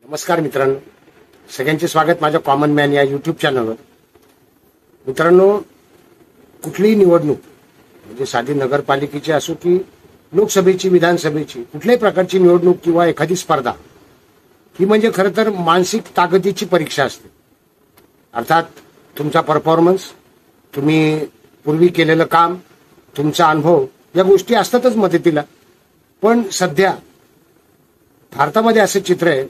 नमस्कार मित्रांनो, सगळ्यांचे स्वागत माझ्या कॉमन मॅन या यूट्यूब चॅनलवर. मित्रांनो, कुठलीही निवडणूक म्हणजे साधी नगरपालिकेची असो की लोकसभेची, विधानसभेची, कुठल्याही प्रकारची निवडणूक किंवा एखादी स्पर्धा ही म्हणजे खरं तर मानसिक ताकदीची परीक्षा असते. अर्थात तुमचा परफॉर्मन्स, तुम्ही पूर्वी केलेलं काम, तुमचा अनुभव या गोष्टी असतातच मदतीला. पण सध्या भारतामध्ये असं चित्र आहे,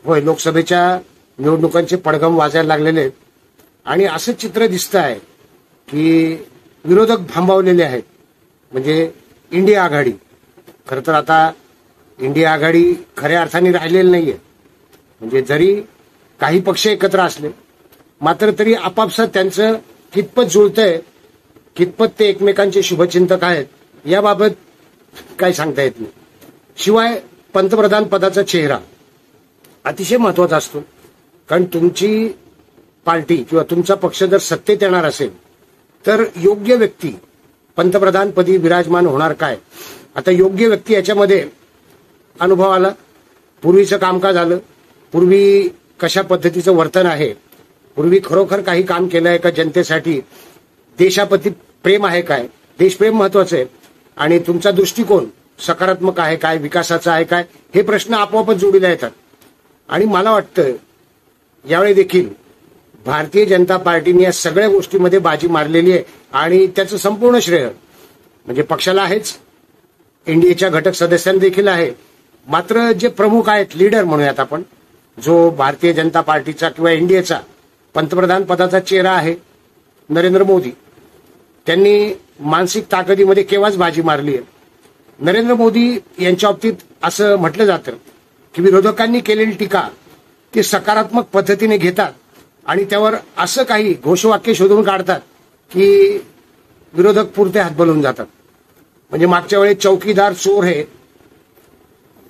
होय लोकसभेच्या निवडणुकांचे पडघम वाजायला लागलेले आहेत आणि असं चित्र दिसतं आहे की विरोधक भांबावलेले आहेत. म्हणजे इंडिया आघाडी, खरं तर आता इंडिया आघाडी खऱ्या अर्थाने राहिलेली नाहीये. म्हणजे जरी काही पक्ष एकत्र असले मात्र तरी आपापसात त्यांचं कितपत जुळतंय, कितपत ते एकमेकांचे शुभचिंतक आहेत याबाबत काही सांगता येत नाही. शिवाय पंतप्रधान पदाचा चेहरा अतिशय महत्वाचा असतो, कारण तुमची पार्टी किंवा तुमचा पक्ष जर सत्तेत येणार असेल तर योग्य व्यक्ती पंतप्रधानपदी विराजमान होणार काय. आता योग्य व्यक्ती याच्यामध्ये अनुभव आला, पूर्वीचं कामकाज आलं, पूर्वी कशा पद्धतीचं वर्तन आहे, पूर्वी खरोखर काही काम केलं आहे का जनतेसाठी, देशाप्रती प्रेम आहे काय, देशप्रेम महत्वाचं आहे, आणि तुमचा दृष्टिकोन सकारात्मक आहे काय, विकासाचा आहे काय, हे प्रश्न आपोआपच जोडीला येतात. आणि मला वाटतं यावेळी देखील भारतीय जनता पार्टीने या सगळ्या गोष्टीमध्ये बाजी मारलेली आहे आणि त्याचं संपूर्ण श्रेय म्हणजे पक्षाला आहेच, एनडीएच्या घटक सदस्यांना देखील आहे. मात्र जे प्रमुख आहेत, लीडर म्हणूयात आपण, जो भारतीय जनता पार्टीचा किंवा एनडीएचा पंतप्रधान पदाचा चेहरा आहे नरेंद्र मोदी, त्यांनी मानसिक ताकदीमध्ये केव्हाच बाजी मारली आहे. नरेंद्र मोदी यांच्या बाबतीत असं म्हटलं जातं की विरोधकांनी केलेली टीका ते सकारात्मक पद्धतीने घेतात आणि त्यावर असं काही घोषवाक्य शोधून काढतात की विरोधक पुरते हातबलून जातात. म्हणजे मागच्या वेळेस चौकीदार चोर है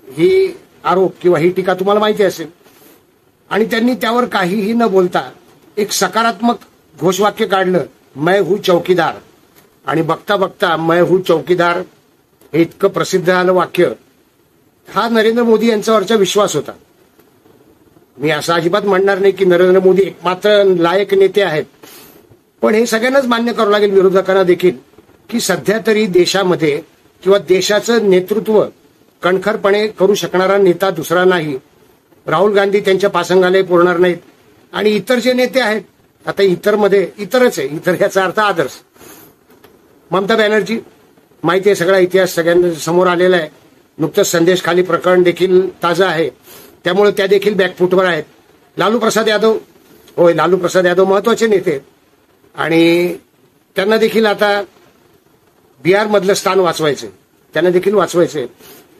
ही आरोप किंवा ही टीका तुम्हाला माहिती असेल, आणि त्यांनी त्यावर काहीही न बोलता एक सकारात्मक घोषवाक्य काढलं, मैं हूं चौकीदार. आणि बघता बघता मैं हूं चौकीदार हे इतकं प्रसिद्ध झालं वाक्य. हा नरेंद्र मोदी यांच्यावरचा विश्वास होता. मी असं अजिबात म्हणणार नाही की नरेंद्र मोदी एकमात्र लायक नेते आहेत, पण हे सगळ्यांनाच मान्य करावं लागेल, विरोधकांना देखील, की सध्या तरी देशामध्ये किंवा देशाचं नेतृत्व कणखरपणे करू शकणारा नेता दुसरा नाही. राहुल गांधी त्यांच्या पासंगालाही पुरणार नाहीत आणि इतर जे नेते आहेत, आता इतरमध्ये इतरच आहे, इतर याचा अर्थ आदर्श. ममता बॅनर्जी, माहिती आहे, सगळा इतिहास सगळ्यांना समोर आलेला आहे. नुकतंच संदेश खाली प्रकरण देखील ताजं आहे, त्यामुळे त्या देखील बॅकफुटवर आहेत. लालू प्रसाद यादव, होय लालू प्रसाद यादव महत्वाचे नेते आणि त्यांना देखील आता बिहारमधलं स्थान वाचवायचं, त्यांना देखील वाचवायचंय.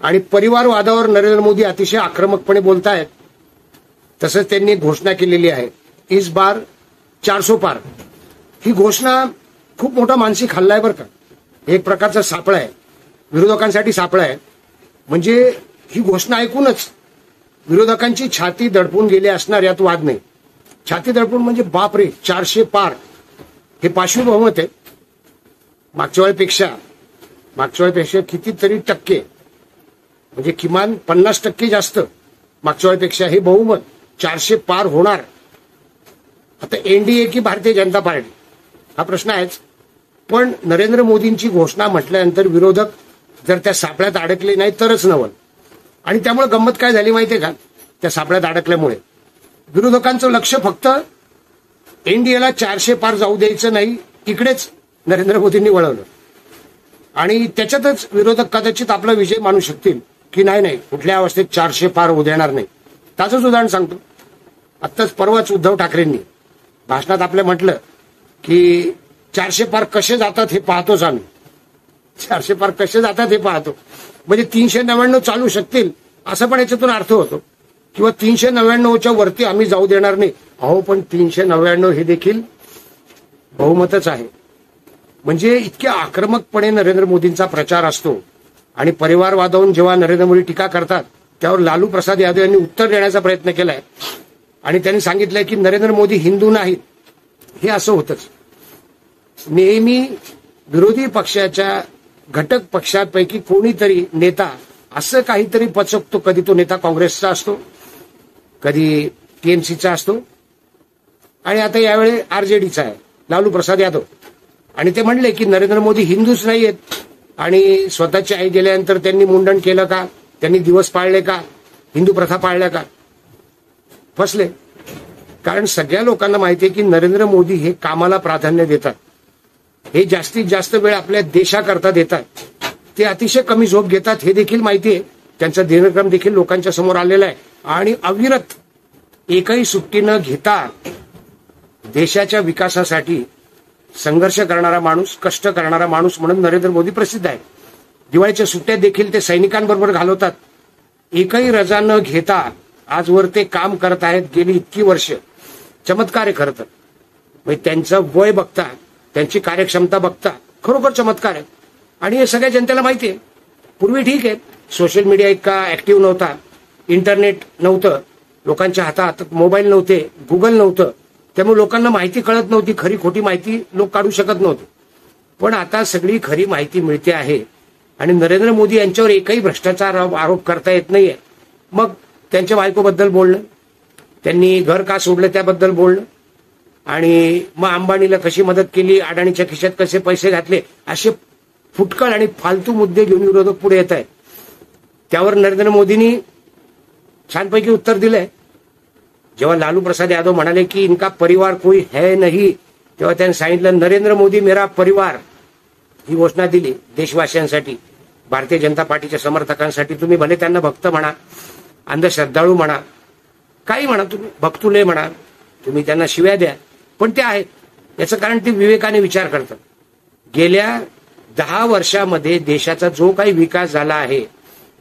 आणि परिवारवादावर नरेंद्र मोदी अतिशय आक्रमकपणे बोलतायत. तसंच त्यांनी घोषणा केलेली आहे, इस बार 400 पार. ही घोषणा खूप मोठा मानसिक हल्ला आहे बरं का. एक प्रकारचा सापळा आहे, विरोधकांसाठी सापळा आहे. म्हणजे ही घोषणा ऐकूनच विरोधकांची छाती दडपून गेली असणार, यात वाद नाही. छाती दडपून म्हणजे बापरे, 400 पार हे पाशवी बहुमत आहे. मागच्या वेळेपेक्षा कितीतरी टक्के, म्हणजे किमान 50% जास्त मागच्या वेळेपेक्षा हे बहुमत 400 पार होणार. आता एनडीए की भारतीय जनता पार्टी हा प्रश्न आहेच, पण नरेंद्र मोदींची घोषणा म्हटल्यानंतर विरोधक जर त्या सापळ्यात अडकले नाही तरच नवल. आणि त्यामुळे गंमत काय झाली माहितीये का, त्या सापळ्यात अडकल्यामुळे विरोधकांचं लक्ष फक्त एनडीएला 400 पार जाऊ द्यायचं नाही, इकडेच नरेंद्र मोदींनी वळवलं. आणि त्याच्यातच विरोधक कदाचित आपला विजय मानू शकतील की नाही, कुठल्या अवस्थेत 400 पार होऊ देणार नाही. त्याचंच उदाहरण सांगतो. आत्ताच परवाच उद्धव ठाकरेंनी भाषणात आपल्या म्हटलं की 400 पार कसे जातात हे पाहतोच आम्ही. 400 पार कसे जातात हे पाहतो, म्हणजे 399 चालू शकतील असं पण याच्यातून अर्थ होतो, किंवा 399च्या वरती आम्ही जाऊ देणार नाही. अहो, पण 399 हे देखील बहुमतच आहे. म्हणजे इतक्या आक्रमकपणे नरेंद्र मोदींचा प्रचार असतो. आणि परिवारवादावरून जेव्हा नरेंद्र मोदी टीका करतात त्यावर लालू प्रसाद यादव यांनी उत्तर देण्याचा प्रयत्न केलाय आणि त्यांनी सांगितलंय की नरेंद्र मोदी हिंदू नाहीत. हे असं होतच. नेहमी विरोधी पक्षाच्या घटक पक्षांपैकी कोणीतरी नेता असं काहीतरी पचकतो. कधी तो नेता काँग्रेसचा असतो, कधी टीएमसीचा असतो आणि आता यावेळी आरजेडीचा आहे, लालू प्रसाद यादव. आणि ते म्हणले की नरेंद्र मोदी हिंदूच नाही आहेत आणि स्वतःची आई गेल्यानंतर त्यांनी मुंडन केलं का, त्यांनी दिवस पाळले का, हिंदू प्रथा पाळल्या का. फसले. कारण सगळ्या लोकांना माहिती आहे की नरेंद्र मोदी हे कामाला प्राधान्य देतात, हे जास्तीत जास्त वेळ आपल्या देशाकरता देतात, ते अतिशय कमी झोप घेतात हे देखील माहिती आहे. त्यांचा दिनक्रम देखील लोकांच्या समोर आलेला आहे आणि अविरत एकही सुट्टी न घेता देशाच्या विकासासाठी संघर्ष करणारा माणूस, कष्ट करणारा माणूस म्हणून नरेंद्र मोदी प्रसिद्ध आहे. दिवाळीच्या सुट्ट्या देखील ते सैनिकांबरोबर घालवतात. एकही रजा न घेता आजवर ते काम करत आहेत गेली इतकी वर्ष. चमत्कार आहे खरं तर. म्हणजे त्यांचं वय बघता, त्यांची कार्यक्षमता बघता खरोखर चमत्कार आहे. आणि हे सगळ्या जनतेला माहिती आहे. पूर्वी ठीक आहे, सोशल मीडिया इतका ऍक्टिव्ह नव्हता, इंटरनेट नव्हतं, लोकांच्या हातात मोबाईल नव्हते, गुगल नव्हतं, त्यामुळे लोकांना माहिती कळत नव्हती, खरी खोटी माहिती लोक काढू शकत नव्हते. पण आता सगळी खरी माहिती मिळते आहे आणि नरेंद्र मोदी यांच्यावर एकही भ्रष्टाचार आरोप करता येत नाहीये. मग त्यांच्या बायकोबद्दल बोलणं, त्यांनी घर का सोडलं त्याबद्दल बोलणं, आणि मग अंबानीला कशी मदत केली, अडाणीच्या खिशात कसे पैसे घातले, असे फुटकळ आणि फालतू मुद्दे घेऊन विरोधक पुढे येत आहेत. त्यावर नरेंद्र मोदींनी छानपैकी उत्तर दिलंय. जेव्हा लालू प्रसाद यादव म्हणाले की इनका परिवार कोई है नहीं, तेव्हा त्यांनी सांगितलं नरेंद्र मोदी मेरा परिवार. ही घोषणा दिली देशवासियांसाठी, भारतीय जनता पार्टीच्या समर्थकांसाठी. तुम्ही भले त्यांना भक्त म्हणा, अंधश्रद्धाळू म्हणा, काही म्हणा, तुम्ही भक्तुले म्हणा, तुम्ही त्यांना शिव्या द्या, पण ते आहेत. याचं कारण ते विवेकाने विचार करतात. गेल्या 10 वर्षामध्ये देशाचा जो काही विकास झाला आहे,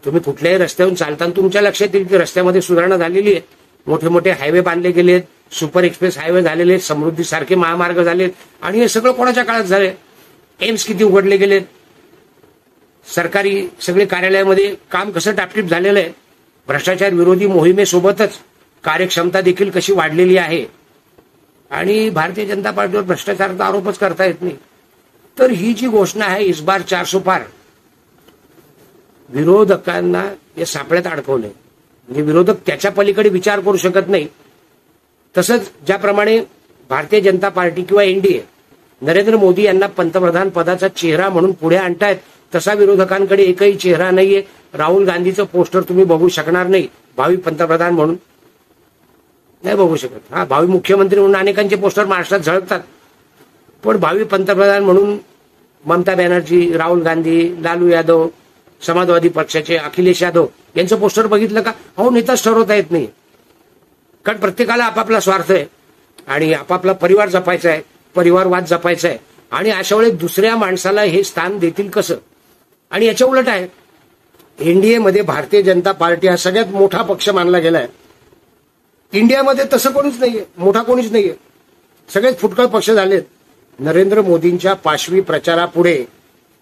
तुम्ही कुठल्याही रस्त्यावरून चालताना तुमच्या लक्षात येईल की रस्त्यामध्ये सुधारणा झालेली आहे. मोठे मोठे हायवे बांधले गेलेत, सुपर एक्सप्रेस हायवे झालेले आहेत, समृद्धीसारखे महामार्ग झालेत. आणि हे सगळं कोणाच्या काळात झालंय? एम्स किती उघडले गेलेत, सरकारी सगळे कार्यालयामध्ये काम कसं टापटीप झालेलं आहे, भ्रष्टाचार विरोधी मोहिमेसोबतच कार्यक्षमता देखील कशी वाढलेली आहे. आणि भारतीय जनता पार्टीवर भ्रष्टाचाराचा आरोपच करता येत नाही. तर ही जी घोषणा आहे इस बार 400 पार, विरोधकांना या सापळ्यात अडकवलंय. म्हणजे विरोधक त्याच्या पलीकडे विचार करू शकत नाही. तसंच ज्याप्रमाणे भारतीय जनता पार्टी किंवा एनडीए नरेंद्र मोदी यांना पंतप्रधान पदाचा चेहरा म्हणून पुढे आणतायत, तसा विरोधकांकडे एकही चेहरा नाहीये. राहुल गांधीचं पोस्टर तुम्ही बघू शकणार नाही भावी पंतप्रधान म्हणून, नाही बघू शकत. हा, भावी मुख्यमंत्री म्हणून अनेकांचे पोस्टर महाराष्ट्रात झळकतात, पण भावी पंतप्रधान म्हणून ममता बॅनर्जी, राहुल गांधी, लालू यादव, समाजवादी पक्षाचे अखिलेश यादव यांचं पोस्टर बघितलं का, हो, नेताच ठरवता येत नाही. कारण प्रत्येकाला आपापला स्वार्थ आहे आणि आपापला परिवार जपायचा आहे, परिवारवाद जपायचा आहे. आणि अशा वेळेस दुसऱ्या माणसाला हे स्थान देतील कसं? आणि याच्या उलट आहे, एनडीएमध्ये भारतीय जनता पार्टी हा सगळ्यात मोठा पक्ष मानला गेलाय. इंडियामध्ये तसं कोणीच नाहीये, मोठा कोणीच नाहीये, सगळेच फुटकळ पक्ष झालेत. नरेंद्र मोदींच्या पाशवी प्रचारापुढे,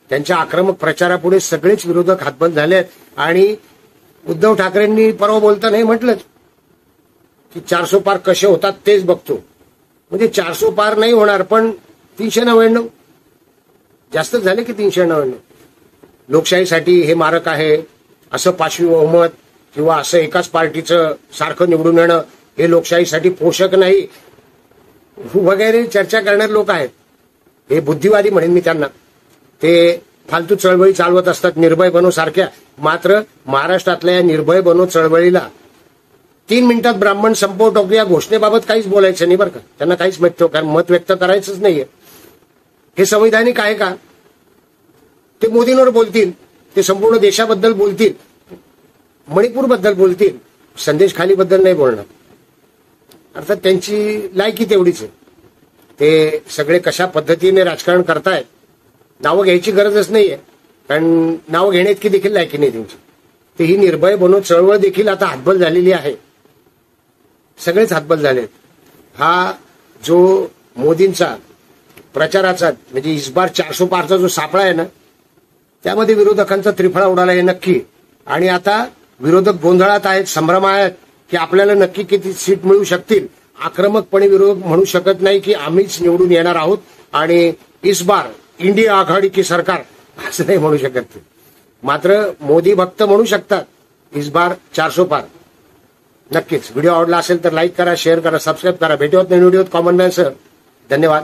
त्यांच्या आक्रमक प्रचारापुढे सगळेच विरोधक हातबल झालेत. आणि उद्धव ठाकरेंनी परवा बोलताना हे म्हटलंच की 400 पार कसे होतात तेच बघतो. म्हणजे 400 पार नाही होणार, पण 399 जास्तच झाले की 399. लोकशाहीसाठी हे मारक आहे असं पाशवी बहुमत किंवा असं एकाच पार्टीचं सारखं निवडून येणं हे लोकशाहीसाठी पोषक नाही वगैरे चर्चा करणारे लोक आहेत. हे बुद्धिवादी म्हणेन मी त्यांना. ते फालतू चळवळी चालवत असतात, निर्भय बनो सारख्या. मात्र महाराष्ट्रातल्या या निर्भय बनो चळवळीला 3 मिनिटात ब्राह्मण संपव टाकू या घोषणेबाबत काहीच बोलायचं नाही बरं का. त्यांना काहीच मत व्यक्त करायचंच नाहीये. हे संवैधानिक आहे का? ते मोदींवर बोलतील, ते संपूर्ण देशाबद्दल बोलतील, मणिपूरबद्दल बोलतील, संदेश खालीबद्दल नाही बोलणार. अर्थात त्यांची लायकी तेवढीच आहे. ते सगळे कशा पद्धतीने राजकारण करतायत, नावं घ्यायची गरजच नाहीये, कारण नावं घेण्याइतकी देखील लायकी नाही त्यांची. ते ही निर्भय बनो चळवळ देखील आता हातबल झालेली आहे, सगळेच हातबल झालेत. हा जो मोदींचा प्रचाराचा म्हणजे इस बार 400 पारचा जो सापळा आहे ना, त्यामध्ये विरोधकांचा त्रिफळा उडाला आहे नक्की. आणि आता विरोधक गोंधळात आहेत, संभ्रम आहेत की आपल्याला नक्की किती सीट मिळू शकतील. आक्रमकपणे विरोधक म्हणू शकत नाही की आम्हीच निवडून येणार आहोत आणि इस बार इंडिया आघाडी की सरकार, असं नाही म्हणू शकत ते. मात्र मोदी भक्त म्हणू शकतात इस बार 400 पार. नक्कीच व्हिडिओ आवडला असेल तर लाईक करा, शेअर करा, सबस्क्राईब करा. भेटूयात नवीन व्हिडिओत कॉमन मॅन सर. धन्यवाद.